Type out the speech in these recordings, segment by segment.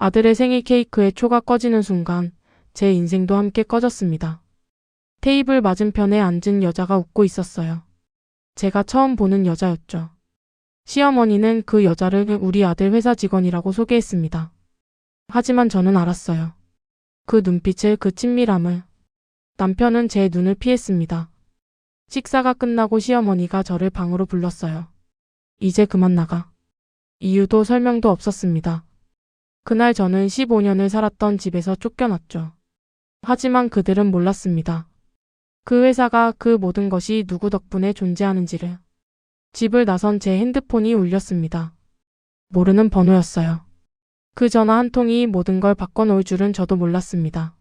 아들의 생일 케이크에 초가 꺼지는 순간 제 인생도 함께 꺼졌습니다. 테이블 맞은편에 앉은 여자가 웃고 있었어요. 제가 처음 보는 여자였죠. 시어머니는 그 여자를 우리 아들 회사 직원이라고 소개했습니다. 하지만 저는 알았어요. 그 눈빛을, 그 친밀함을. 남편은 제 눈을 피했습니다. 식사가 끝나고 시어머니가 저를 방으로 불렀어요. 이제 그만 나가. 이유도 설명도 없었습니다. 그날 저는 15년을 살았던 집에서 쫓겨났죠. 하지만 그들은 몰랐습니다. 그 회사가, 그 모든 것이 누구 덕분에 존재하는지를. 집을 나선 제 핸드폰이 울렸습니다. 모르는 번호였어요. 그 전화 한 통이 모든 걸 바꿔놓을 줄은 저도 몰랐습니다.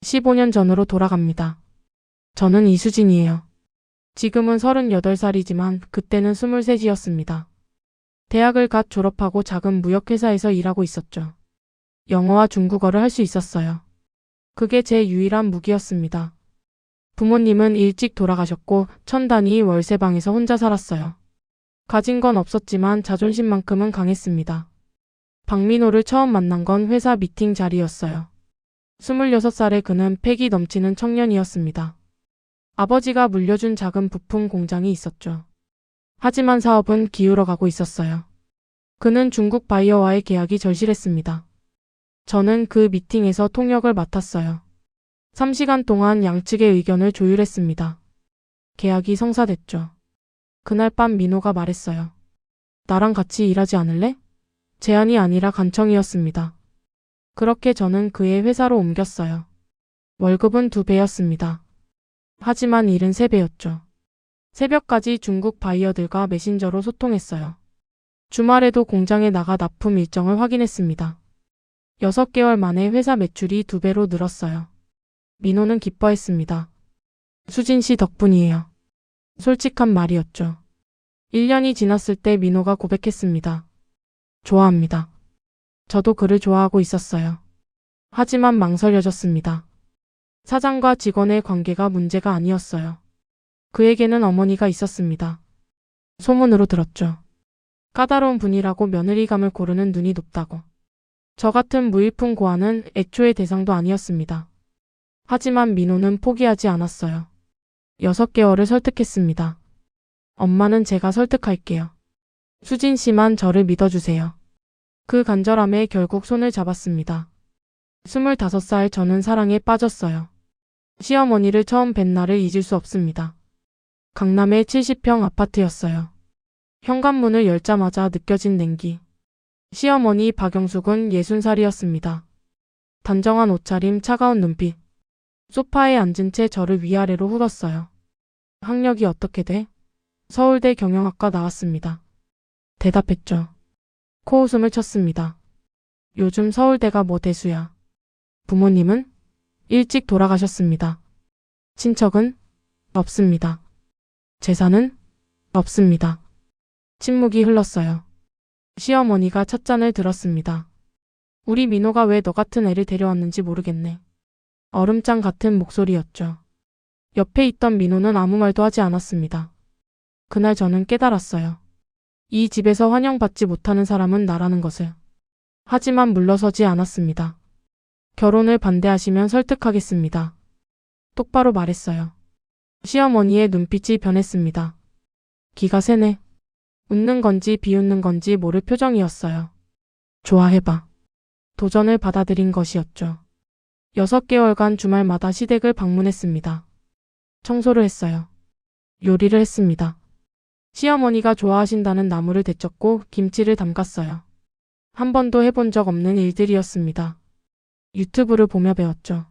15년 전으로 돌아갑니다. 저는 이수진이에요. 지금은 38살이지만 그때는 23이었습니다. 대학을 갓 졸업하고 작은 무역회사에서 일하고 있었죠. 영어와 중국어를 할 수 있었어요. 그게 제 유일한 무기였습니다. 부모님은 일찍 돌아가셨고 천단위 월세방에서 혼자 살았어요. 가진 건 없었지만 자존심만큼은 강했습니다. 박민호를 처음 만난 건 회사 미팅 자리였어요. 26살의 그는 패기 넘치는 청년이었습니다. 아버지가 물려준 작은 부품 공장이 있었죠. 하지만 사업은 기울어가고 있었어요. 그는 중국 바이어와의 계약이 절실했습니다. 저는 그 미팅에서 통역을 맡았어요. 3시간 동안 양측의 의견을 조율했습니다. 계약이 성사됐죠. 그날 밤 민호가 말했어요. 나랑 같이 일하지 않을래? 제안이 아니라 간청이었습니다. 그렇게 저는 그의 회사로 옮겼어요. 월급은 2배였습니다. 하지만 일은 3배였죠. 새벽까지 중국 바이어들과 메신저로 소통했어요. 주말에도 공장에 나가 납품 일정을 확인했습니다. 6개월 만에 회사 매출이 2배로 늘었어요. 민호는 기뻐했습니다. 수진 씨 덕분이에요. 솔직한 말이었죠. 1년이 지났을 때 민호가 고백했습니다. 좋아합니다. 저도 그를 좋아하고 있었어요. 하지만 망설여졌습니다. 사장과 직원의 관계가 문제가 아니었어요. 그에게는 어머니가 있었습니다. 소문으로 들었죠. 까다로운 분이라고 며느리감을 고르는 눈이 높다고. 저 같은 무일푼 고아는 애초에 대상도 아니었습니다. 하지만 민호는 포기하지 않았어요. 6개월을 설득했습니다. 엄마는 제가 설득할게요. 수진 씨만 저를 믿어주세요. 그 간절함에 결국 손을 잡았습니다. 25살 저는 사랑에 빠졌어요. 시어머니를 처음 뵌 날을 잊을 수 없습니다. 강남의 70평 아파트였어요. 현관문을 열자마자 느껴진 냉기. 시어머니 박영숙은 60살이었습니다. 단정한 옷차림, 차가운 눈빛. 소파에 앉은 채 저를 위아래로 훑었어요. 학력이 어떻게 돼? 서울대 경영학과 나왔습니다. 대답했죠. 코웃음을 쳤습니다. 요즘 서울대가 뭐 대수야. 부모님은? 일찍 돌아가셨습니다. 친척은? 없습니다. 재산은? 없습니다. 침묵이 흘렀어요. 시어머니가 찻잔을 들었습니다. 우리 민호가 왜 너 같은 애를 데려왔는지 모르겠네. 얼음장 같은 목소리였죠. 옆에 있던 민호는 아무 말도 하지 않았습니다. 그날 저는 깨달았어요. 이 집에서 환영받지 못하는 사람은 나라는 것을. 하지만 물러서지 않았습니다. 결혼을 반대하시면 설득하겠습니다. 똑바로 말했어요. 시어머니의 눈빛이 변했습니다. 기가 세네. 웃는 건지 비웃는 건지 모를 표정이었어요. 좋아해봐. 도전을 받아들인 것이었죠. 6개월간 주말마다 시댁을 방문했습니다. 청소를 했어요. 요리를 했습니다. 시어머니가 좋아하신다는 나물을 데쳤고 김치를 담갔어요. 한 번도 해본 적 없는 일들이었습니다. 유튜브를 보며 배웠죠.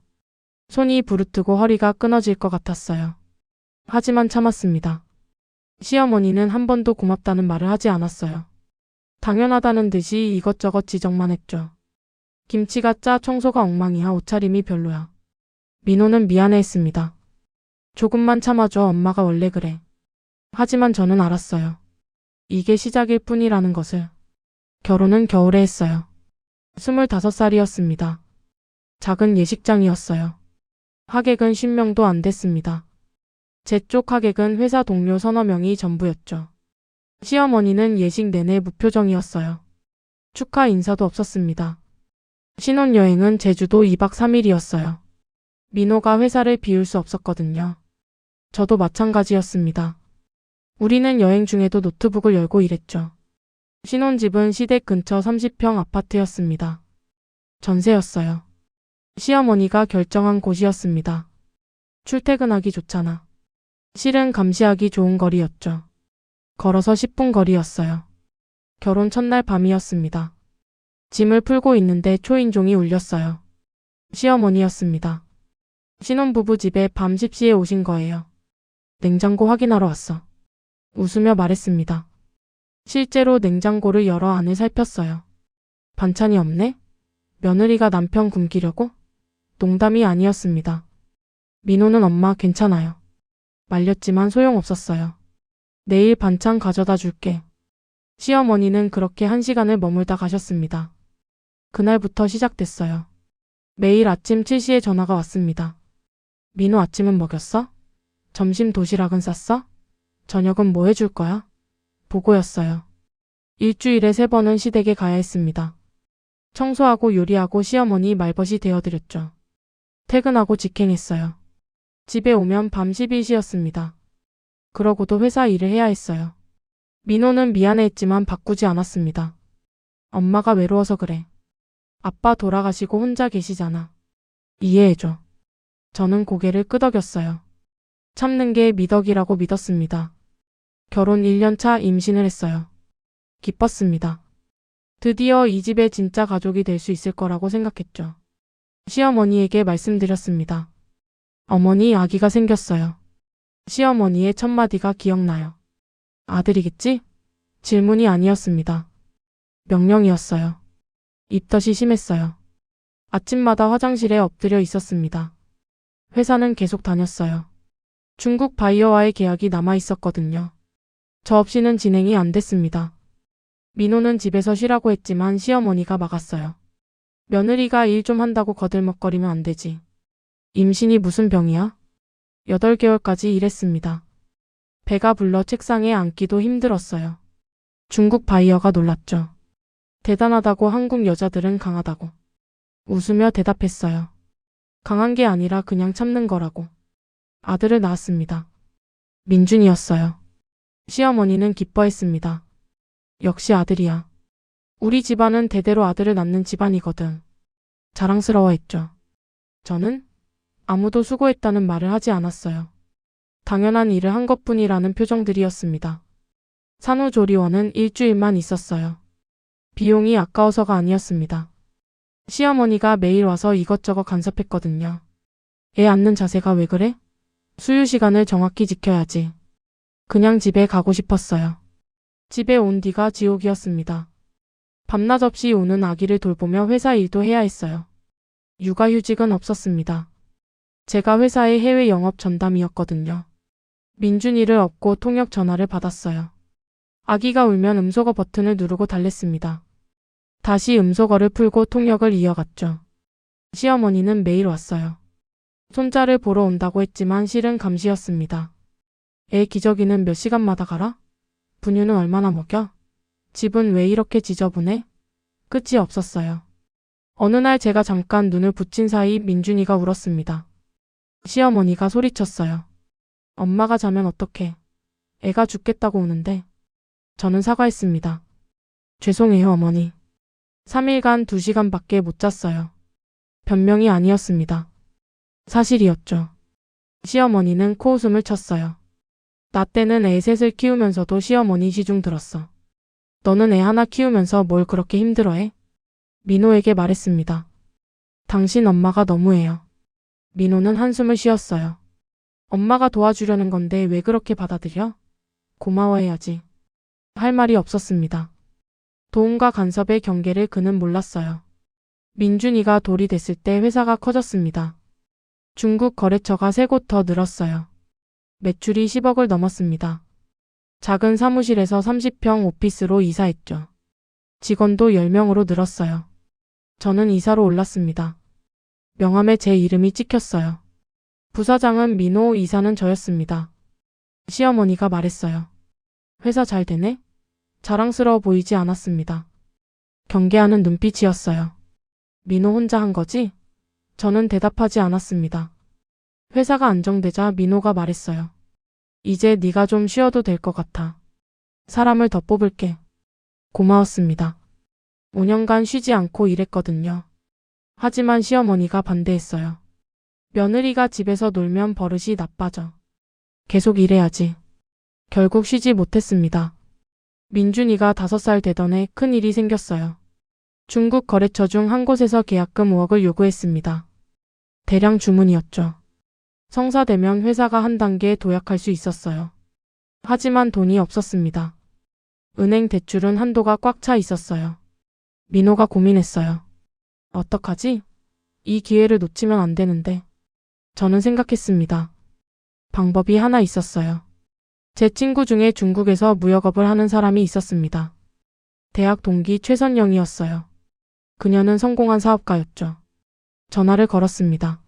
손이 부르트고 허리가 끊어질 것 같았어요. 하지만 참았습니다. 시어머니는 한 번도 고맙다는 말을 하지 않았어요. 당연하다는 듯이 이것저것 지적만 했죠. 김치가 짜, 청소가 엉망이야, 옷차림이 별로야. 민호는 미안해했습니다. 조금만 참아줘, 엄마가 원래 그래. 하지만 저는 알았어요. 이게 시작일 뿐이라는 것을. 결혼은 겨울에 했어요. 25살이었습니다. 작은 예식장이었어요. 하객은 10명도 안 됐습니다. 제 쪽 하객은 회사 동료 서너 명이 전부였죠. 시어머니는 예식 내내 무표정이었어요. 축하 인사도 없었습니다. 신혼여행은 제주도 2박 3일이었어요. 민호가 회사를 비울 수 없었거든요. 저도 마찬가지였습니다. 우리는 여행 중에도 노트북을 열고 일했죠. 신혼집은 시댁 근처 30평 아파트였습니다. 전세였어요. 시어머니가 결정한 곳이었습니다. 출퇴근하기 좋잖아. 실은 감시하기 좋은 거리였죠. 걸어서 10분 거리였어요. 결혼 첫날 밤이었습니다. 짐을 풀고 있는데 초인종이 울렸어요. 시어머니였습니다. 신혼부부 집에 밤 10시에 오신 거예요. 냉장고 확인하러 왔어. 웃으며 말했습니다. 실제로 냉장고를 열어 안을 살폈어요. 반찬이 없네? 며느리가 남편 굶기려고? 농담이 아니었습니다. 민호는 엄마 괜찮아요. 말렸지만 소용없었어요. 내일 반찬 가져다 줄게. 시어머니는 그렇게 1시간을 머물다 가셨습니다. 그날부터 시작됐어요. 매일 아침 7시에 전화가 왔습니다. 민호 아침은 먹였어? 점심 도시락은 쌌어? 저녁은 뭐 해줄 거야? 보고였어요. 일주일에 3번은 시댁에 가야 했습니다. 청소하고 요리하고 시어머니 말벗이 되어드렸죠. 퇴근하고 직행했어요. 집에 오면 밤 11시였습니다. 그러고도 회사 일을 해야 했어요. 민호는 미안해했지만 바꾸지 않았습니다. 엄마가 외로워서 그래. 아빠 돌아가시고 혼자 계시잖아. 이해해줘. 저는 고개를 끄덕였어요. 참는 게 미덕이라고 믿었습니다. 결혼 1년 차 임신을 했어요. 기뻤습니다. 드디어 이 집의 진짜 가족이 될 수 있을 거라고 생각했죠. 시어머니에게 말씀드렸습니다. 어머니, 아기가 생겼어요. 시어머니의 첫마디가 기억나요. 아들이겠지? 질문이 아니었습니다. 명령이었어요. 입덧이 심했어요. 아침마다 화장실에 엎드려 있었습니다. 회사는 계속 다녔어요. 중국 바이어와의 계약이 남아 있었거든요. 저 없이는 진행이 안 됐습니다. 민호는 집에서 쉬라고 했지만 시어머니가 막았어요. 며느리가 일 좀 한다고 거들먹거리면 안 되지. 임신이 무슨 병이야? 8개월까지 일했습니다. 배가 불러 책상에 앉기도 힘들었어요. 중국 바이어가 놀랐죠. 대단하다고 한국 여자들은 강하다고. 웃으며 대답했어요. 강한 게 아니라 그냥 참는 거라고. 아들을 낳았습니다. 민준이었어요. 시어머니는 기뻐했습니다. 역시 아들이야. 우리 집안은 대대로 아들을 낳는 집안이거든. 자랑스러워했죠. 저는 아무도 수고했다는 말을 하지 않았어요. 당연한 일을 한 것뿐이라는 표정들이었습니다. 산후조리원은 일주일만 있었어요. 비용이 아까워서가 아니었습니다. 시어머니가 매일 와서 이것저것 간섭했거든요. 애 안는 자세가 왜 그래? 수유 시간을 정확히 지켜야지. 그냥 집에 가고 싶었어요. 집에 온 뒤가 지옥이었습니다. 밤낮 없이 우는 아기를 돌보며 회사 일도 해야 했어요. 육아휴직은 없었습니다. 제가 회사의 해외 영업 전담이었거든요. 민준이를 업고 통역 전화를 받았어요. 아기가 울면 음소거 버튼을 누르고 달랬습니다. 다시 음소거를 풀고 통역을 이어갔죠. 시어머니는 매일 왔어요. 손자를 보러 온다고 했지만 실은 감시였습니다. 애 기저귀는 몇 시간마다 갈아? 분유는 얼마나 먹여? 집은 왜 이렇게 지저분해? 끝이 없었어요. 어느 날 제가 잠깐 눈을 붙인 사이 민준이가 울었습니다. 시어머니가 소리쳤어요. 엄마가 자면 어떡해? 애가 죽겠다고 우는데. 저는 사과했습니다. 죄송해요, 어머니. 3일간 2시간밖에 못 잤어요. 변명이 아니었습니다. 사실이었죠. 시어머니는 코웃음을 쳤어요. 나 때는 애 셋을 키우면서도 시어머니 시중 들었어. 너는 애 하나 키우면서 뭘 그렇게 힘들어해? 민호에게 말했습니다. 당신 엄마가 너무해요. 민호는 한숨을 쉬었어요. 엄마가 도와주려는 건데 왜 그렇게 받아들여? 고마워해야지. 할 말이 없었습니다. 도움과 간섭의 경계를 그는 몰랐어요. 민준이가 돌이 됐을 때 회사가 커졌습니다. 중국 거래처가 3곳 더 늘었어요. 매출이 10억을 넘었습니다. 작은 사무실에서 30평 오피스로 이사했죠. 직원도 10명으로 늘었어요. 저는 이사로 올랐습니다. 명함에 제 이름이 찍혔어요. 부사장은 민호, 이사는 저였습니다. 시어머니가 말했어요. 회사 잘 되네? 자랑스러워 보이지 않았습니다. 경계하는 눈빛이었어요. 민호 혼자 한 거지? 저는 대답하지 않았습니다. 회사가 안정되자 민호가 말했어요. 이제 네가 좀 쉬어도 될 것 같아. 사람을 더 뽑을게. 고마웠습니다. 5년간 쉬지 않고 일했거든요. 하지만 시어머니가 반대했어요. 며느리가 집에서 놀면 버릇이 나빠져. 계속 일해야지. 결국 쉬지 못했습니다. 민준이가 5살 되던 해 큰일이 생겼어요. 중국 거래처 중 한 곳에서 계약금 5억을 요구했습니다. 대량 주문이었죠. 성사되면 회사가 한 단계 도약할 수 있었어요. 하지만 돈이 없었습니다. 은행 대출은 한도가 꽉 차 있었어요. 민호가 고민했어요. 어떡하지? 이 기회를 놓치면 안 되는데. 저는 생각했습니다. 방법이 하나 있었어요. 제 친구 중에 중국에서 무역업을 하는 사람이 있었습니다. 대학 동기 최선영이었어요. 그녀는 성공한 사업가였죠. 전화를 걸었습니다.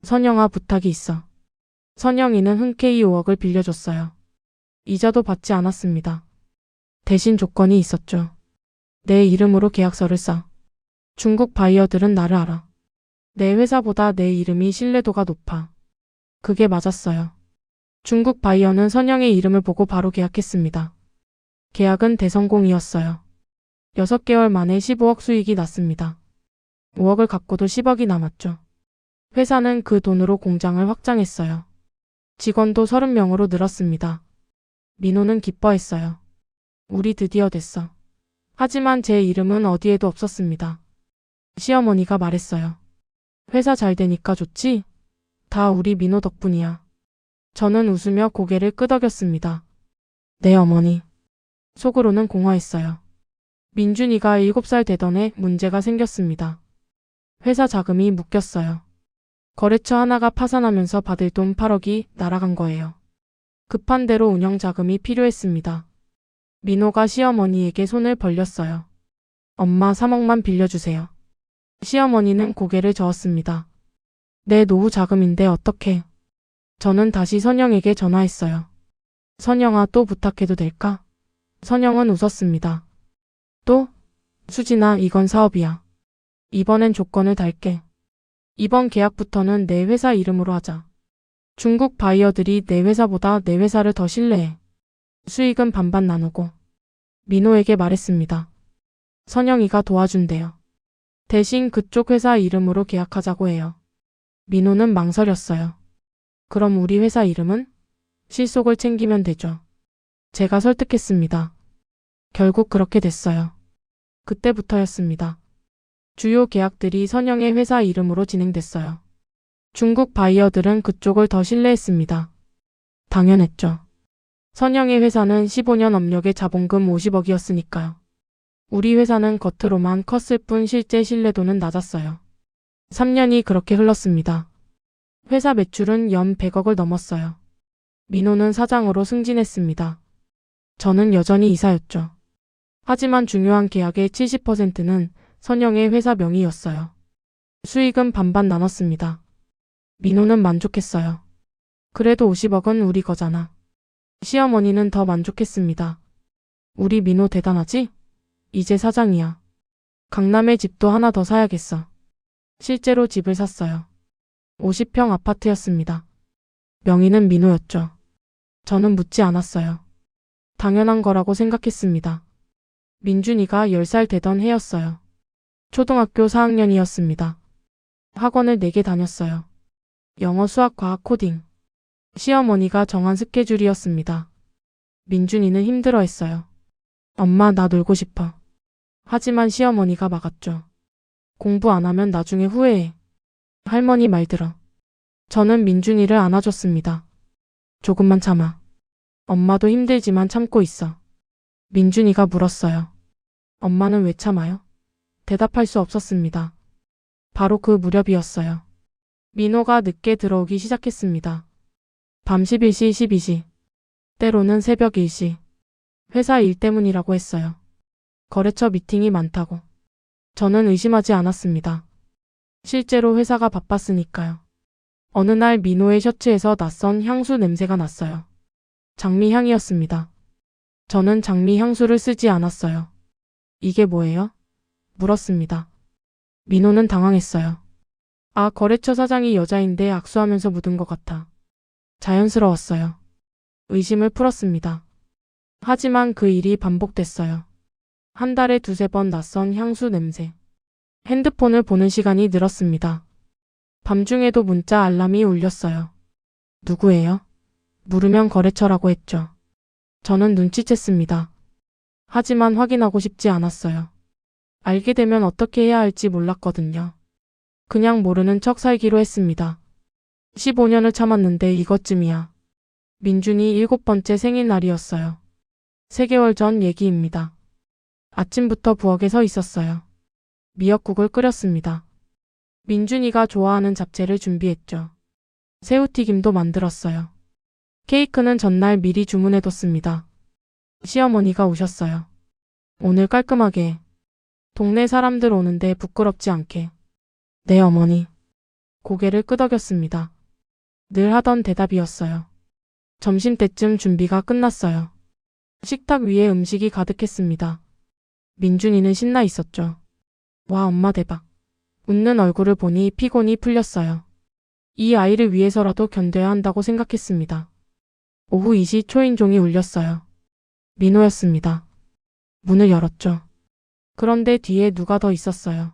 선영아, 부탁이 있어. 선영이는 흔쾌히 5억을 빌려줬어요. 이자도 받지 않았습니다. 대신 조건이 있었죠. 내 이름으로 계약서를 써. 중국 바이어들은 나를 알아. 내 회사보다 내 이름이 신뢰도가 높아. 그게 맞았어요. 중국 바이어는 선영의 이름을 보고 바로 계약했습니다. 계약은 대성공이었어요. 6개월 만에 15억 수익이 났습니다. 5억을 갖고도 10억이 남았죠. 회사는 그 돈으로 공장을 확장했어요. 직원도 30명으로 늘었습니다. 민호는 기뻐했어요. 우리 드디어 됐어. 하지만 제 이름은 어디에도 없었습니다. 시어머니가 말했어요. 회사 잘 되니까 좋지? 다 우리 민호 덕분이야. 저는 웃으며 고개를 끄덕였습니다. 네, 어머니. 속으로는 공허했어요. 민준이가 7살 되던 해 문제가 생겼습니다. 회사 자금이 묶였어요. 거래처 하나가 파산하면서 받을 돈 8억이 날아간 거예요. 급한 대로 운영 자금이 필요했습니다. 민호가 시어머니에게 손을 벌렸어요. 엄마, 3억만 빌려주세요. 시어머니는 고개를 저었습니다. 내 노후 자금인데 어떡해. 저는 다시 선영에게 전화했어요. 선영아, 또 부탁해도 될까? 선영은 웃었습니다. 또? 수진아, 이건 사업이야. 이번엔 조건을 달게. 이번 계약부터는 내 회사 이름으로 하자. 중국 바이어들이 내 회사보다 내 회사를 더 신뢰해. 수익은 반반 나누고. 민호에게 말했습니다. 선영이가 도와준대요. 대신 그쪽 회사 이름으로 계약하자고 해요. 민호는 망설였어요. 그럼 우리 회사 이름은? 실속을 챙기면 되죠. 제가 설득했습니다. 결국 그렇게 됐어요. 그때부터였습니다. 주요 계약들이 선영의 회사 이름으로 진행됐어요. 중국 바이어들은 그쪽을 더 신뢰했습니다. 당연했죠. 선영의 회사는 15년 업력의 자본금 50억이었으니까요. 우리 회사는 겉으로만 컸을 뿐 실제 신뢰도는 낮았어요. 3년이 그렇게 흘렀습니다. 회사 매출은 연 100억을 넘었어요. 민호는 사장으로 승진했습니다. 저는 여전히 이사였죠. 하지만 중요한 계약의 70%는 선영의 회사 명의였어요. 수익은 반반 나눴습니다. 민호는 만족했어요. 그래도 50억은 우리 거잖아. 시어머니는 더 만족했습니다. 우리 민호 대단하지? 이제 사장이야. 강남에 집도 하나 더 사야겠어. 실제로 집을 샀어요. 50평 아파트였습니다. 명의는 민호였죠. 저는 묻지 않았어요. 당연한 거라고 생각했습니다. 민준이가 10살 되던 해였어요. 초등학교 4학년이었습니다. 학원을 4개 다녔어요. 영어, 수학, 과학, 코딩. 시어머니가 정한 스케줄이었습니다. 민준이는 힘들어했어요. 엄마, 나 놀고 싶어. 하지만 시어머니가 막았죠. 공부 안 하면 나중에 후회해. 할머니 말 들어. 저는 민준이를 안아줬습니다. 조금만 참아. 엄마도 힘들지만 참고 있어. 민준이가 물었어요. 엄마는 왜 참아요? 대답할 수 없었습니다. 바로 그 무렵이었어요. 민호가 늦게 들어오기 시작했습니다. 밤 11시, 12시. 때로는 새벽 1시. 회사 일 때문이라고 했어요. 거래처 미팅이 많다고. 저는 의심하지 않았습니다. 실제로 회사가 바빴으니까요. 어느 날 민호의 셔츠에서 낯선 향수 냄새가 났어요. 장미향이었습니다. 저는 장미 향수를 쓰지 않았어요. 이게 뭐예요? 물었습니다. 민호는 당황했어요. 아, 거래처 사장이 여자인데 악수하면서 묻은 것 같아. 자연스러웠어요. 의심을 풀었습니다. 하지만 그 일이 반복됐어요. 한 달에 두세 번 낯선 향수 냄새. 핸드폰을 보는 시간이 늘었습니다. 밤중에도 문자 알람이 울렸어요. 누구예요? 물으면 거래처라고 했죠. 저는 눈치챘습니다. 하지만 확인하고 싶지 않았어요. 알게 되면 어떻게 해야 할지 몰랐거든요. 그냥 모르는 척 살기로 했습니다. 15년을 참았는데 이것쯤이야. 민준이 7번째 생일날이었어요. 3개월 전 얘기입니다. 아침부터 부엌에 서 있었어요. 미역국을 끓였습니다. 민준이가 좋아하는 잡채를 준비했죠. 새우튀김도 만들었어요. 케이크는 전날 미리 주문해뒀습니다. 시어머니가 오셨어요. 오늘 깔끔하게. 동네 사람들 오는데 부끄럽지 않게. 네, 어머니. 고개를 끄덕였습니다. 늘 하던 대답이었어요. 점심때쯤 준비가 끝났어요. 식탁 위에 음식이 가득했습니다. 민준이는 신나 있었죠. 와, 엄마 대박. 웃는 얼굴을 보니 피곤이 풀렸어요. 이 아이를 위해서라도 견뎌야 한다고 생각했습니다. 오후 2시 초인종이 울렸어요. 민호였습니다. 문을 열었죠. 그런데 뒤에 누가 더 있었어요.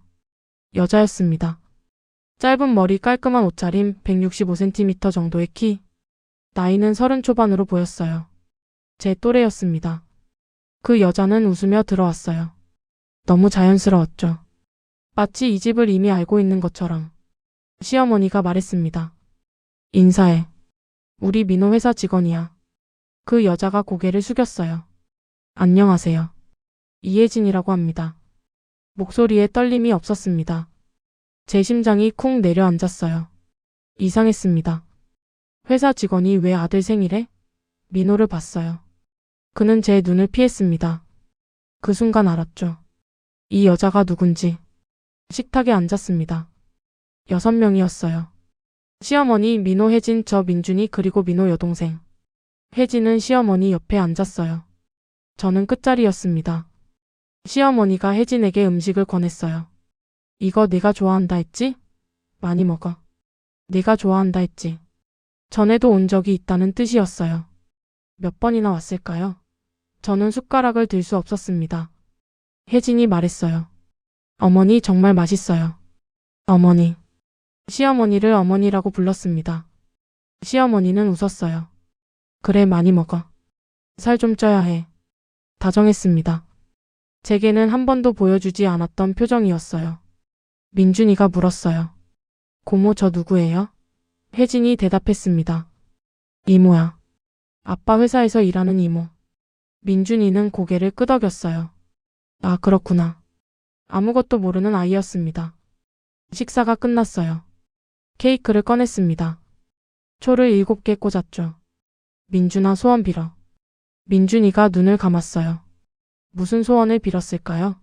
여자였습니다. 짧은 머리, 깔끔한 옷차림, 165cm 정도의 키. 나이는 30 초반으로 보였어요. 제 또래였습니다. 그 여자는 웃으며 들어왔어요. 너무 자연스러웠죠. 마치 이 집을 이미 알고 있는 것처럼. 시어머니가 말했습니다. 인사해. 우리 민호 회사 직원이야. 그 여자가 고개를 숙였어요. 안녕하세요. 이혜진이라고 합니다. 목소리에 떨림이 없었습니다. 제 심장이 쿵 내려앉았어요. 이상했습니다. 회사 직원이 왜 아들 생일에? 민호를 봤어요. 그는 제 눈을 피했습니다. 그 순간 알았죠. 이 여자가 누군지. 식탁에 앉았습니다. 6명이었어요. 시어머니, 민호, 혜진, 저 민준이, 그리고 민호 여동생. 혜진은 시어머니 옆에 앉았어요. 저는 끝자리였습니다. 시어머니가 혜진에게 음식을 권했어요. 이거 네가 좋아한다 했지? 많이 먹어. 네가 좋아한다 했지. 전에도 온 적이 있다는 뜻이었어요. 몇 번이나 왔을까요? 저는 숟가락을 들 수 없었습니다. 혜진이 말했어요. 어머니 정말 맛있어요. 어머니. 시어머니를 어머니라고 불렀습니다. 시어머니는 웃었어요. 그래, 많이 먹어. 살 좀 쪄야 해. 다정했습니다. 제게는 한 번도 보여주지 않았던 표정이었어요. 민준이가 물었어요. 고모, 저 누구예요? 혜진이 대답했습니다. 이모야. 아빠 회사에서 일하는 이모. 민준이는 고개를 끄덕였어요. 아, 그렇구나. 아무것도 모르는 아이였습니다. 식사가 끝났어요. 케이크를 꺼냈습니다. 초를 7개 꽂았죠. 민준아, 소원 빌어. 민준이가 눈을 감았어요. 무슨 소원을 빌었을까요?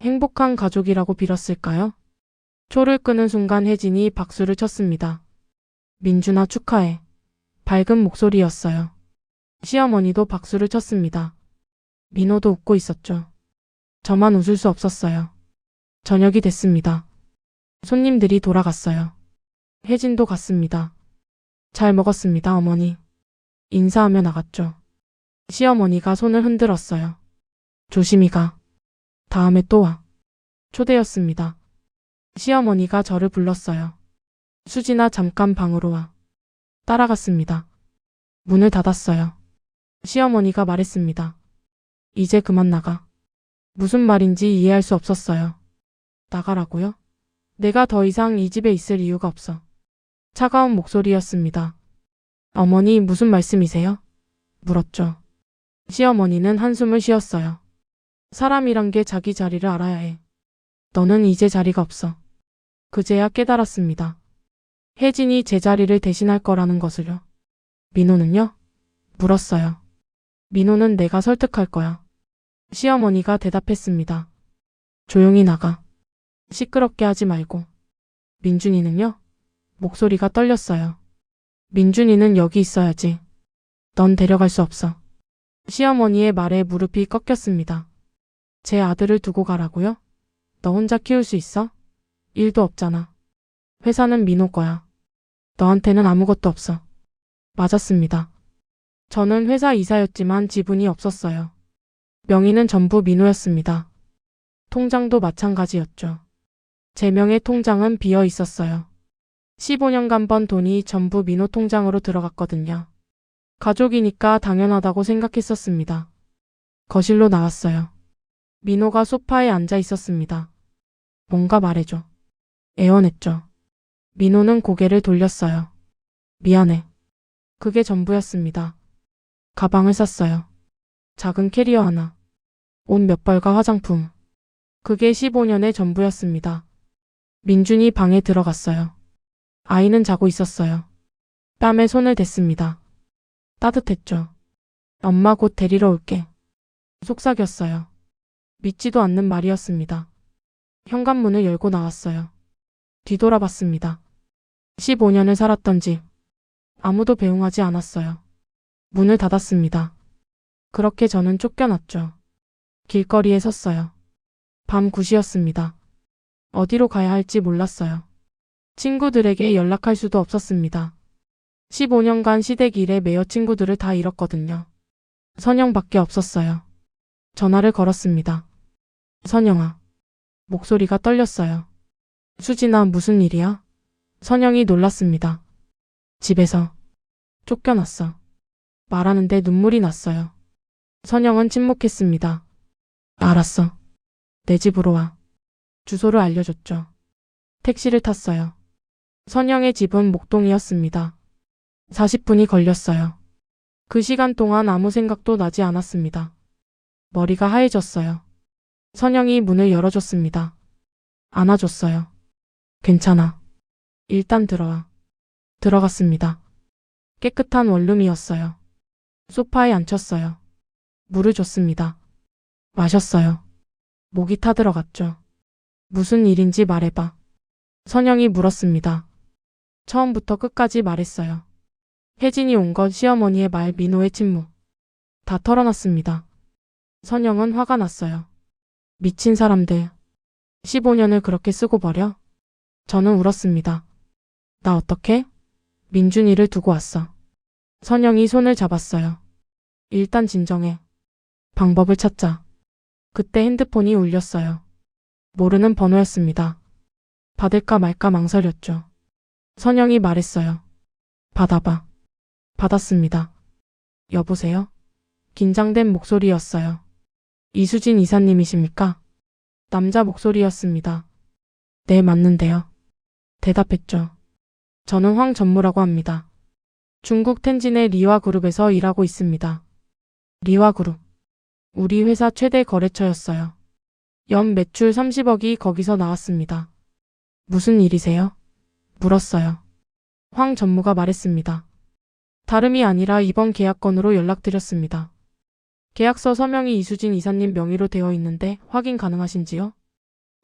행복한 가족이라고 빌었을까요? 초를 끄는 순간 혜진이 박수를 쳤습니다. 민준아, 축하해. 밝은 목소리였어요. 시어머니도 박수를 쳤습니다. 민호도 웃고 있었죠. 저만 웃을 수 없었어요. 저녁이 됐습니다. 손님들이 돌아갔어요. 혜진도 갔습니다. 잘 먹었습니다, 어머니. 인사하며 나갔죠. 시어머니가 손을 흔들었어요. 조심히 가. 다음에 또 와. 초대였습니다. 시어머니가 저를 불렀어요. 수진아, 잠깐 방으로 와. 따라갔습니다. 문을 닫았어요. 시어머니가 말했습니다. 이제 그만 나가. 무슨 말인지 이해할 수 없었어요. 나가라고요? 내가 더 이상 이 집에 있을 이유가 없어. 차가운 목소리였습니다. 어머니, 무슨 말씀이세요? 물었죠. 시어머니는 한숨을 쉬었어요. 사람이란 게 자기 자리를 알아야 해. 너는 이제 자리가 없어. 그제야 깨달았습니다. 혜진이 제 자리를 대신할 거라는 것을요. 민호는요? 물었어요. 민호는 내가 설득할 거야. 시어머니가 대답했습니다. 조용히 나가. 시끄럽게 하지 말고. 민준이는요? 목소리가 떨렸어요. 민준이는 여기 있어야지. 넌 데려갈 수 없어. 시어머니의 말에 무릎이 꺾였습니다. 제 아들을 두고 가라고요? 너 혼자 키울 수 있어? 일도 없잖아. 회사는 민호 거야. 너한테는 아무것도 없어. 맞았습니다. 저는 회사 이사였지만 지분이 없었어요. 명의는 전부 민호였습니다. 통장도 마찬가지였죠. 제 명의 통장은 비어 있었어요. 15년간 번 돈이 전부 민호 통장으로 들어갔거든요. 가족이니까 당연하다고 생각했었습니다. 거실로 나왔어요. 민호가 소파에 앉아 있었습니다. 뭔가 말해줘. 애원했죠. 민호는 고개를 돌렸어요. 미안해. 그게 전부였습니다. 가방을 샀어요. 작은 캐리어 하나. 옷 몇 벌과 화장품. 그게 15년의 전부였습니다. 민준이 방에 들어갔어요. 아이는 자고 있었어요. 뺨에 손을 댔습니다. 따뜻했죠. 엄마 곧 데리러 올게. 속삭였어요. 믿지도 않는 말이었습니다. 현관문을 열고 나왔어요. 뒤돌아봤습니다. 15년을 살았던 집. 아무도 배웅하지 않았어요. 문을 닫았습니다. 그렇게 저는 쫓겨났죠. 길거리에 섰어요. 밤 9시였습니다. 어디로 가야 할지 몰랐어요. 친구들에게 연락할 수도 없었습니다. 15년간 시댁 일에 매여 친구들을 다 잃었거든요. 선영밖에 없었어요. 전화를 걸었습니다. 선영아. 목소리가 떨렸어요. 수진아, 무슨 일이야? 선영이 놀랐습니다. 집에서 쫓겨났어. 말하는데 눈물이 났어요. 선영은 침묵했습니다. 알았어. 내 집으로 와. 주소를 알려줬죠. 택시를 탔어요. 선영의 집은 목동이었습니다. 40분이 걸렸어요. 그 시간 동안 아무 생각도 나지 않았습니다. 머리가 하얘졌어요. 선영이 문을 열어줬습니다. 안아줬어요. 괜찮아. 일단 들어와. 들어갔습니다. 깨끗한 원룸이었어요. 소파에 앉혔어요. 물을 줬습니다. 마셨어요. 목이 타들어갔죠. 무슨 일인지 말해봐. 선영이 물었습니다. 처음부터 끝까지 말했어요. 혜진이 온 것, 시어머니의 말, 민호의 침묵. 다 털어놨습니다. 선영은 화가 났어요. 미친 사람들. 15년을 그렇게 쓰고 버려? 저는 울었습니다. 나 어떡해? 민준이를 두고 왔어. 선영이 손을 잡았어요. 일단 진정해. 방법을 찾자. 그때 핸드폰이 울렸어요. 모르는 번호였습니다. 받을까 말까 망설였죠. 선영이 말했어요. 받아봐. 받았습니다. 여보세요? 긴장된 목소리였어요. 이수진 이사님이십니까? 남자 목소리였습니다. 네, 맞는데요. 대답했죠. 저는 황전무라고 합니다. 중국 텐진의 리화그룹에서 일하고 있습니다. 리화그룹. 우리 회사 최대 거래처였어요. 연 매출 30억이 거기서 나왔습니다. 무슨 일이세요? 물었어요. 황 전무가 말했습니다. 다름이 아니라 이번 계약건으로 연락드렸습니다. 계약서 서명이 이수진 이사님 명의로 되어 있는데 확인 가능하신지요?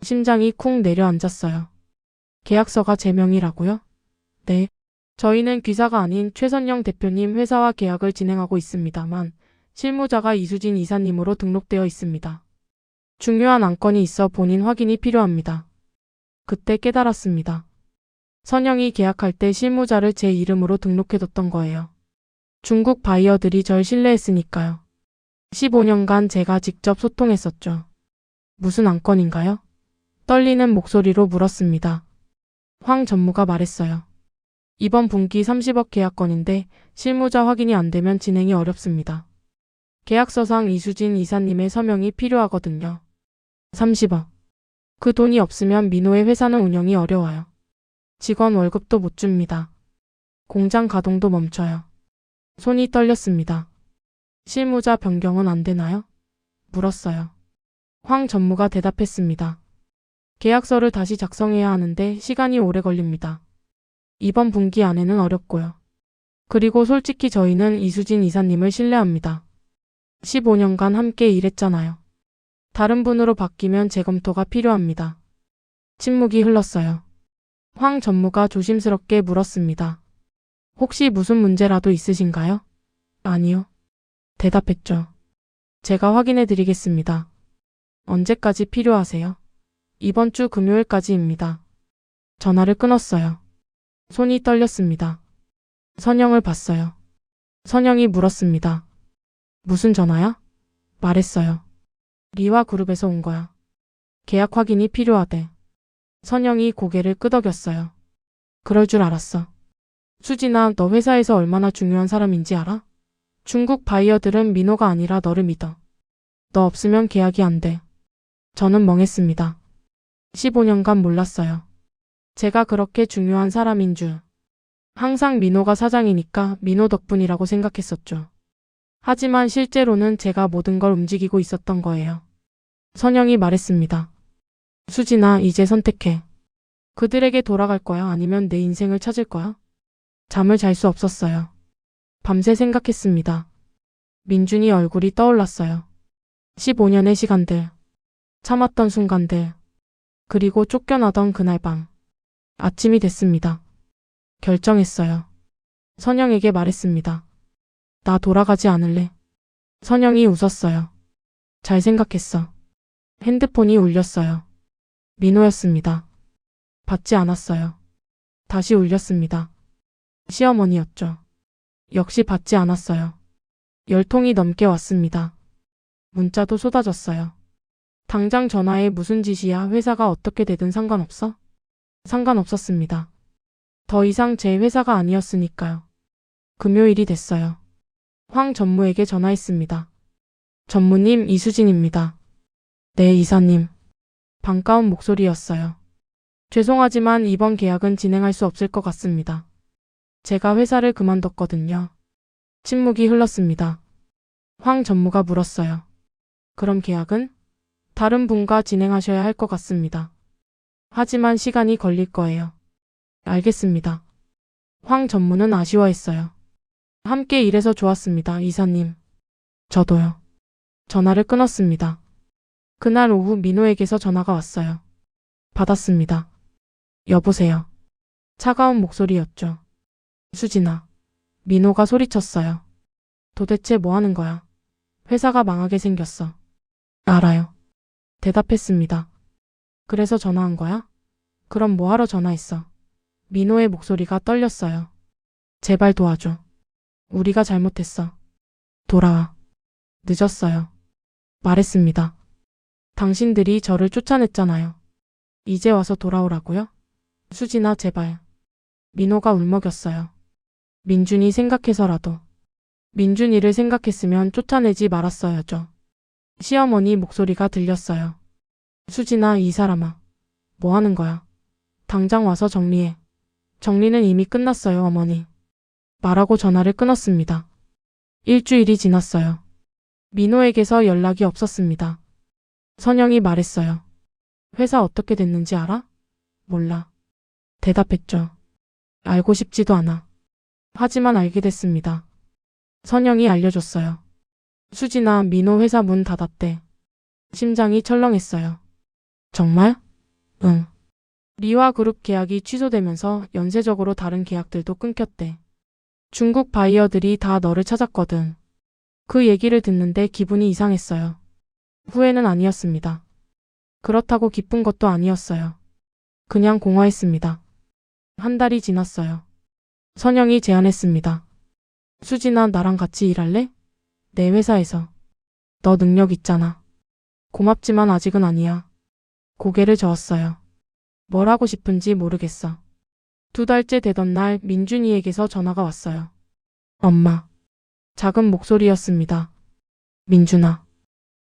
심장이 쿵 내려앉았어요. 계약서가 제 명의라고요? 네. 저희는 귀사가 아닌 최선영 대표님 회사와 계약을 진행하고 있습니다만 실무자가 이수진 이사님으로 등록되어 있습니다. 중요한 안건이 있어 본인 확인이 필요합니다. 그때 깨달았습니다. 선영이 계약할 때 실무자를 제 이름으로 등록해뒀던 거예요. 중국 바이어들이 절 신뢰했으니까요. 15년간 제가 직접 소통했었죠. 무슨 안건인가요? 떨리는 목소리로 물었습니다. 황 전무가 말했어요. 이번 분기 30억 계약건인데 실무자 확인이 안 되면 진행이 어렵습니다. 계약서상 이수진 이사님의 서명이 필요하거든요. 30억. 그 돈이 없으면 민호의 회사는 운영이 어려워요. 직원 월급도 못 줍니다. 공장 가동도 멈춰요. 손이 떨렸습니다. 실무자 변경은 안 되나요? 물었어요. 황 전무가 대답했습니다. 계약서를 다시 작성해야 하는데 시간이 오래 걸립니다. 이번 분기 안에는 어렵고요. 그리고 솔직히 저희는 이수진 이사님을 신뢰합니다. 15년간 함께 일했잖아요. 다른 분으로 바뀌면 재검토가 필요합니다. 침묵이 흘렀어요. 황 전무가 조심스럽게 물었습니다. 혹시 무슨 문제라도 있으신가요? 아니요. 대답했죠. 제가 확인해 드리겠습니다. 언제까지 필요하세요? 이번 주 금요일까지입니다. 전화를 끊었어요. 손이 떨렸습니다. 선영을 봤어요. 선영이 물었습니다. 무슨 전화야? 말했어요. 리와 그룹에서 온 거야. 계약 확인이 필요하대. 선영이 고개를 끄덕였어요. 그럴 줄 알았어. 수진아, 너 회사에서 얼마나 중요한 사람인지 알아? 중국 바이어들은 민호가 아니라 너를 믿어. 너 없으면 계약이 안 돼. 저는 멍했습니다. 15년간 몰랐어요. 제가 그렇게 중요한 사람인 줄. 항상 민호가 사장이니까 민호 덕분이라고 생각했었죠. 하지만 실제로는 제가 모든 걸 움직이고 있었던 거예요. 선영이 말했습니다. 수진아, 이제 선택해. 그들에게 돌아갈 거야? 아니면 내 인생을 찾을 거야? 잠을 잘 수 없었어요. 밤새 생각했습니다. 민준이 얼굴이 떠올랐어요. 15년의 시간들, 참았던 순간들, 그리고 쫓겨나던 그날 밤. 아침이 됐습니다. 결정했어요. 선영에게 말했습니다. 나 돌아가지 않을래. 선영이 웃었어요. 잘 생각했어. 핸드폰이 울렸어요. 민호였습니다. 받지 않았어요. 다시 울렸습니다. 시어머니였죠. 역시 받지 않았어요. 10통이 넘게 왔습니다. 문자도 쏟아졌어요. 당장 전화해. 무슨 짓이야? 회사가 어떻게 되든 상관없어? 상관없었습니다. 더 이상 제 회사가 아니었으니까요. 금요일이 됐어요. 황 전무에게 전화했습니다. 전무님, 이수진입니다. 네, 이사님. 반가운 목소리였어요. 죄송하지만 이번 계약은 진행할 수 없을 것 같습니다. 제가 회사를 그만뒀거든요. 침묵이 흘렀습니다. 황 전무가 물었어요. 그럼 계약은? 다른 분과 진행하셔야 할 것 같습니다. 하지만 시간이 걸릴 거예요. 알겠습니다. 황 전무는 아쉬워했어요. 함께 일해서 좋았습니다, 이사님. 저도요. 전화를 끊었습니다. 그날 오후 민호에게서 전화가 왔어요. 받았습니다. 여보세요. 차가운 목소리였죠. 수진아. 민호가 소리쳤어요. 도대체 뭐 하는 거야? 회사가 망하게 생겼어. 알아요. 대답했습니다. 그래서 전화한 거야? 그럼 뭐 하러 전화했어? 민호의 목소리가 떨렸어요. 제발 도와줘. 우리가 잘못했어. 돌아와. 늦었어요. 말했습니다. 당신들이 저를 쫓아냈잖아요. 이제 와서 돌아오라고요? 수진아, 제발. 민호가 울먹였어요. 민준이 생각해서라도. 민준이를 생각했으면 쫓아내지 말았어야죠. 시어머니 목소리가 들렸어요. 수진아, 이 사람아. 뭐 하는 거야? 당장 와서 정리해. 정리는 이미 끝났어요, 어머니. 말하고 전화를 끊었습니다. 일주일이 지났어요. 민호에게서 연락이 없었습니다. 선영이 말했어요. 회사 어떻게 됐는지 알아? 몰라. 대답했죠. 알고 싶지도 않아. 하지만 알게 됐습니다. 선영이 알려줬어요. 수진아, 민호 회사 문 닫았대. 심장이 철렁했어요. 정말? 응. 리와 그룹 계약이 취소되면서 연쇄적으로 다른 계약들도 끊겼대. 중국 바이어들이 다 너를 찾았거든. 그 얘기를 듣는데 기분이 이상했어요. 후회는 아니었습니다. 그렇다고 기쁜 것도 아니었어요. 그냥 공허했습니다. 한 달이 지났어요. 선영이 제안했습니다. 수진아, 나랑 같이 일할래? 내 회사에서. 너 능력 있잖아. 고맙지만 아직은 아니야. 고개를 저었어요. 뭘 하고 싶은지 모르겠어. 2달째 되던 날 민준이에게서 전화가 왔어요. 엄마. 작은 목소리였습니다. 민준아.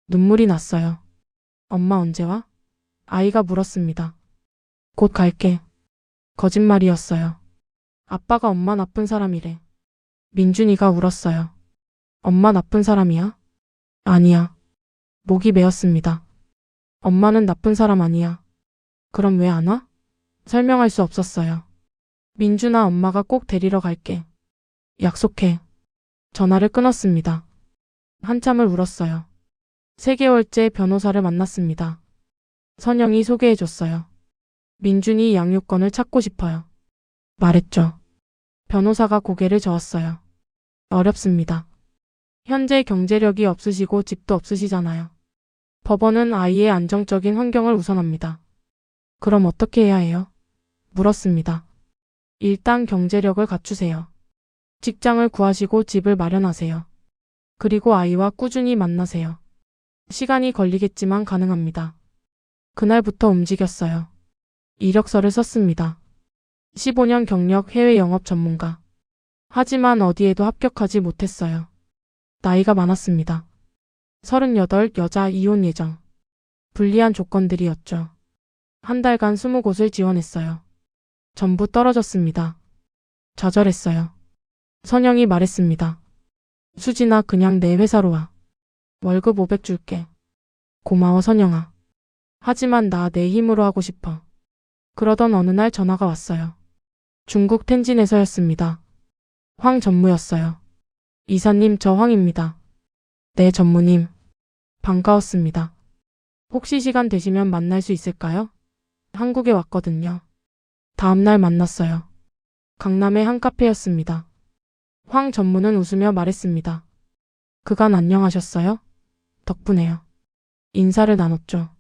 눈물이 났어요. 엄마 언제 와? 아이가 물었습니다. 곧 갈게. 거짓말이었어요. 아빠가 엄마 나쁜 사람이래. 민준이가 울었어요. 엄마 나쁜 사람이야? 아니야. 목이 메었습니다. 엄마는 나쁜 사람 아니야. 그럼 왜 안 와? 설명할 수 없었어요. 민준아, 엄마가 꼭 데리러 갈게. 약속해. 전화를 끊었습니다. 한참을 울었어요. 3개월째 변호사를 만났습니다. 선영이 소개해줬어요. 민준이 양육권을 찾고 싶어요. 말했죠. 변호사가 고개를 저었어요. 어렵습니다. 현재 경제력이 없으시고 집도 없으시잖아요. 법원은 아이의 안정적인 환경을 우선합니다. 그럼 어떻게 해야 해요? 물었습니다. 일단 경제력을 갖추세요. 직장을 구하시고 집을 마련하세요. 그리고 아이와 꾸준히 만나세요. 시간이 걸리겠지만 가능합니다. 그날부터 움직였어요. 이력서를 썼습니다. 15년 경력 해외 영업 전문가. 하지만 어디에도 합격하지 못했어요. 나이가 많았습니다. 38 여자 이혼 예정. 불리한 조건들이었죠. 한 달간 20곳을 지원했어요. 전부 떨어졌습니다. 좌절했어요. 선영이 말했습니다. 수진아, 그냥 내 회사로 와. 월급 500 줄게. 고마워, 선영아. 하지만 나 내 힘으로 하고 싶어. 그러던 어느 날 전화가 왔어요. 중국 텐진에서였습니다. 황 전무였어요. 이사님, 저 황입니다. 네, 전무님. 반가웠습니다. 혹시 시간 되시면 만날 수 있을까요? 한국에 왔거든요. 다음날 만났어요. 강남의 한 카페였습니다. 황 전무는 웃으며 말했습니다. 그간 안녕하셨어요? 덕분에요. 인사를 나눴죠.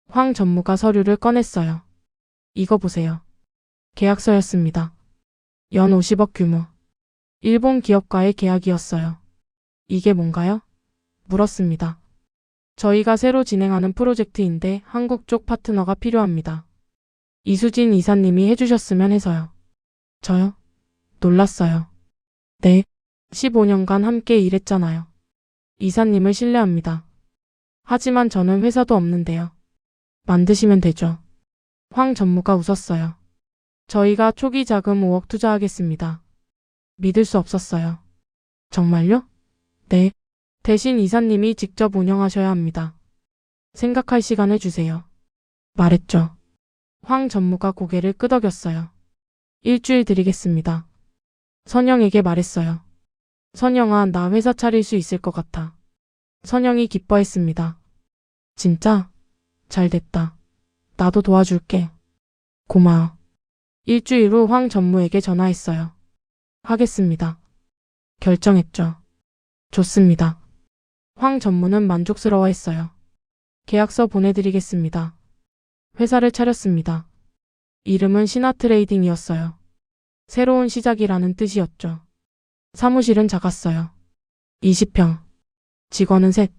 황 전무가 서류를 꺼냈어요. 이거 보세요. 계약서였습니다. 연 50억 규모. 일본 기업과의 계약이었어요. 이게 뭔가요? 물었습니다. 저희가 새로 진행하는 프로젝트인데 한국 쪽 파트너가 필요합니다. 이수진 이사님이 해주셨으면 해서요. 저요? 놀랐어요. 네. 15년간 함께 일했잖아요. 이사님을 신뢰합니다. 하지만 저는 회사도 없는데요. 만드시면 되죠. 황 전무가 웃었어요. 저희가 초기 자금 5억 투자하겠습니다. 믿을 수 없었어요. 정말요? 네. 대신 이사님이 직접 운영하셔야 합니다. 생각할 시간을 주세요. 말했죠. 황 전무가 고개를 끄덕였어요. 일주일 드리겠습니다. 선영에게 말했어요. 선영아, 나 회사 차릴 수 있을 것 같아. 선영이 기뻐했습니다. 진짜? 잘 됐다. 나도 도와줄게. 고마워. 일주일 후 황 전무에게 전화했어요. 하겠습니다. 결정했죠. 좋습니다. 황 전무는 만족스러워했어요. 계약서 보내드리겠습니다. 회사를 차렸습니다. 이름은 신화트레이딩이었어요. 새로운 시작이라는 뜻이었죠. 사무실은 작았어요. 20평. 직원은 셋.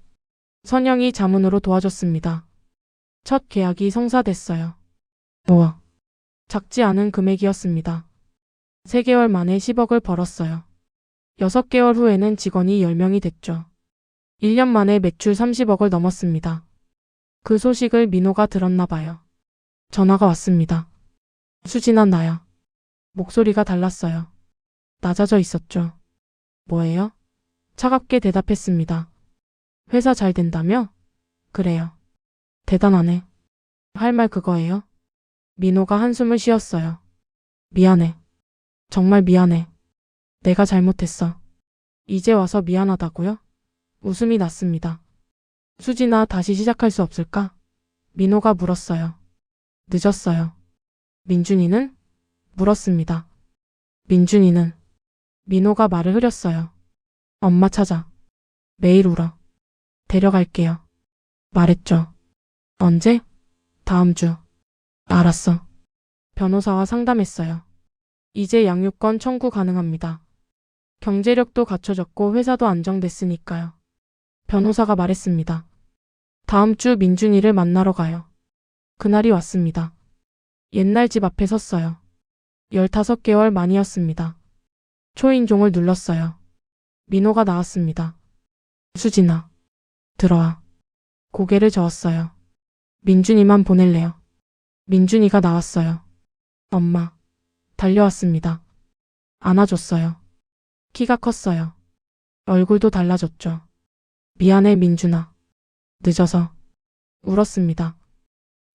선영이 자문으로 도와줬습니다. 첫 계약이 성사됐어요. 우와. 작지 않은 금액이었습니다. 3개월 만에 10억을 벌었어요. 6개월 후에는 직원이 10명이 됐죠. 1년 만에 매출 30억을 넘었습니다. 그 소식을 민호가 들었나 봐요. 전화가 왔습니다. 수진아, 나야. 목소리가 달랐어요. 낮아져 있었죠. 뭐예요? 차갑게 대답했습니다. 회사 잘 된다며? 그래요. 대단하네. 할 말 그거예요? 민호가 한숨을 쉬었어요. 미안해. 정말 미안해. 내가 잘못했어. 이제 와서 미안하다고요? 웃음이 났습니다. 수진아, 다시 시작할 수 없을까? 민호가 물었어요. 늦었어요. 민준이는? 물었습니다. 민준이는? 민호가 말을 흐렸어요. 엄마 찾아. 매일 울어. 데려갈게요. 말했죠. 언제? 다음 주. 알았어. 변호사와 상담했어요. 이제 양육권 청구 가능합니다. 경제력도 갖춰졌고 회사도 안정됐으니까요. 변호사가 말했습니다. 다음 주 민준이를 만나러 가요. 그날이 왔습니다. 옛날 집 앞에 섰어요. 15개월 만이었습니다. 초인종을 눌렀어요. 민호가 나왔습니다. 수진아, 들어와. 고개를 저었어요. 민준이만 보낼래요. 민준이가 나왔어요. 엄마. 달려왔습니다. 안아줬어요. 키가 컸어요. 얼굴도 달라졌죠. 미안해, 민준아. 늦어서. 울었습니다.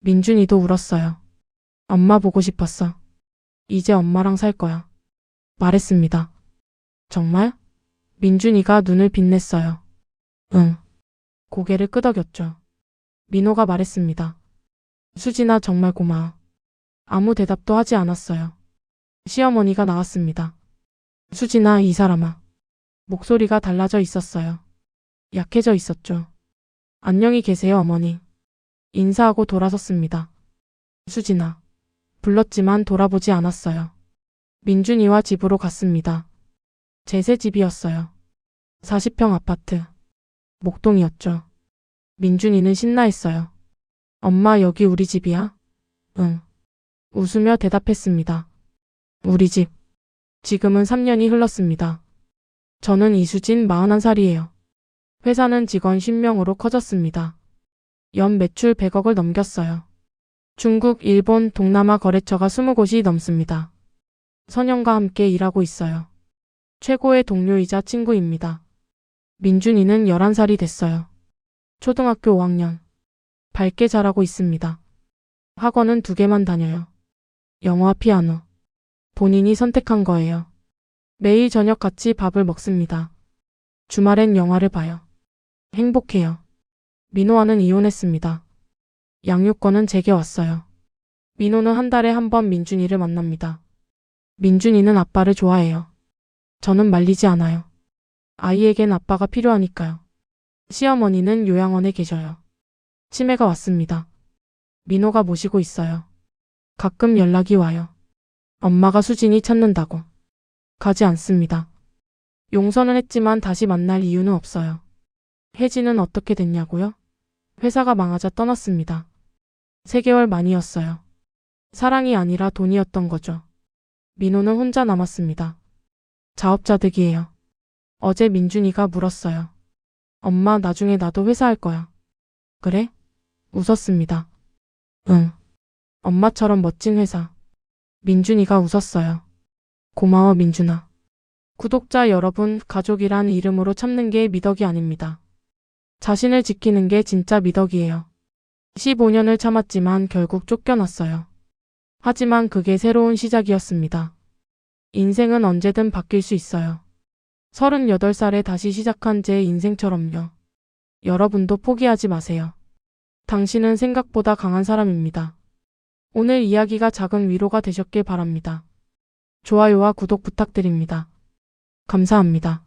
민준이도 울었어요. 엄마 보고 싶었어. 이제 엄마랑 살 거야. 말했습니다. 정말? 민준이가 눈을 빛냈어요. 응. 고개를 끄덕였죠. 민호가 말했습니다. 수진아, 정말 고마워. 아무 대답도 하지 않았어요. 시어머니가 나왔습니다. 수진아, 이 사람아. 목소리가 달라져 있었어요. 약해져 있었죠. 안녕히 계세요, 어머니. 인사하고 돌아섰습니다. 수진아. 불렀지만 돌아보지 않았어요. 민준이와 집으로 갔습니다. 제 새 집이었어요. 40평 아파트. 목동이었죠. 민준이는 신나했어요. 엄마, 여기 우리 집이야? 응. 웃으며 대답했습니다. 우리 집. 지금은 3년이 흘렀습니다. 저는 이수진 41살이에요. 회사는 직원 10명으로 커졌습니다. 연 매출 100억을 넘겼어요. 중국, 일본, 동남아 거래처가 20곳이 넘습니다. 선영과 함께 일하고 있어요. 최고의 동료이자 친구입니다. 민준이는 11살이 됐어요. 초등학교 5학년. 밝게 자라고 있습니다. 학원은 2개만 다녀요. 영어와 피아노. 본인이 선택한 거예요. 매일 저녁 같이 밥을 먹습니다. 주말엔 영화를 봐요. 행복해요. 민호와는 이혼했습니다. 양육권은 제게 왔어요. 민호는 한 달에 한 번 민준이를 만납니다. 민준이는 아빠를 좋아해요. 저는 말리지 않아요. 아이에겐 아빠가 필요하니까요. 시어머니는 요양원에 계셔요. 치매가 왔습니다. 민호가 모시고 있어요. 가끔 연락이 와요. 엄마가 수진이 찾는다고. 가지 않습니다. 용서는 했지만 다시 만날 이유는 없어요. 혜진은 어떻게 됐냐고요? 회사가 망하자 떠났습니다. 3개월 만이었어요. 사랑이 아니라 돈이었던 거죠. 민호는 혼자 남았습니다. 자업자득이에요. 어제 민준이가 물었어요. 엄마, 나중에 나도 회사 할 거야. 그래? 웃었습니다. 응. 엄마처럼 멋진 회사. 민준이가 웃었어요. 고마워, 민준아. 구독자 여러분, 가족이란 이름으로 참는 게 미덕이 아닙니다. 자신을 지키는 게 진짜 미덕이에요. 15년을 참았지만 결국 쫓겨났어요. 하지만 그게 새로운 시작이었습니다. 인생은 언제든 바뀔 수 있어요. 38살에 다시 시작한 제 인생처럼요. 여러분도 포기하지 마세요. 당신은 생각보다 강한 사람입니다. 오늘 이야기가 작은 위로가 되셨길 바랍니다. 좋아요와 구독 부탁드립니다. 감사합니다.